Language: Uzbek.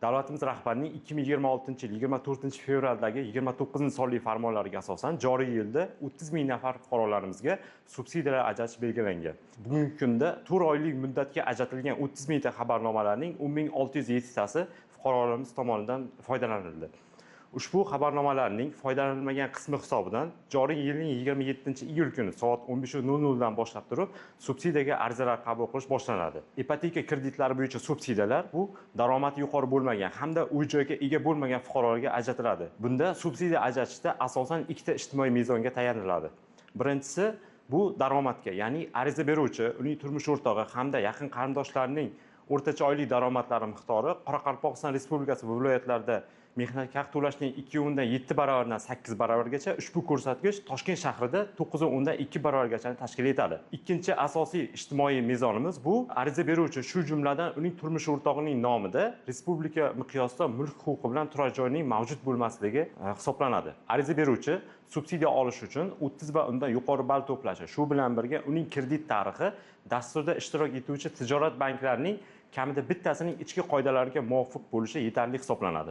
Davlatimiz rahbarining 2026-yil 24-fevraldagi 29-sonli farmonlariga asosan joriy yilda 30 ming nafar fuqarolarimizga subsidiyalar ajratish belgilangan. Bugungi kunda 4 oylik muddatga ajratilgan 30 mingta xabarnomalarning 10.607 tasi fuqarolarimiz tomonidan foydalanildi. Ushbu xabarnomalarning foydalanilmagan qismi hisobidan joriy yilning 27-iyul kuni soat 15:00 dan boshlab turib subsidiyaga arizalar qabul qilish boshlanadi. Ipoteka kreditlari bo'yicha subsidiyalar bu daromadi yuqori bo'lmagan hamda uy-joyga ega bo'lmagan fuqarolarga ajratiladi. Bunda subsidiya ajratishda asosan ikkita ijtimoiy mezonga tayaniladi. Birinchisi bu daromadga, ya'ni ariza beruvchi, uning turmush o'rtog'i hamda yaqin qarindoshlarining o'rtacha oylik daromadlari miqdori Qoraqalpog'iston Respublikasi va viloyatlarda mehnat haq to'lashning 2,7 baravaridan 8 baravargacha, ushbu ko'rsatkich Toshkent shahrida 9,2 baravargacha tashkil etadi. Ikkinchi asosiy ijtimoiy mezonimiz bu ariza beruvchi, shu jumladan uning turmush o'rtog'ining nomida respublika miqyosida mulk huquqi bilan turar joyining mavjud bo'lmasligi hisoblanadi. Ariza beruvchi subsidiya olish uchun 30 va undan yuqori ball to'plashi, shu bilan birga uning kredit tarixi dasturda ishtirok etuvchi tijorat banklarining kamida bittasining ichki qoidalariga muvofiq bo'lishi yetarli hisoblanadi.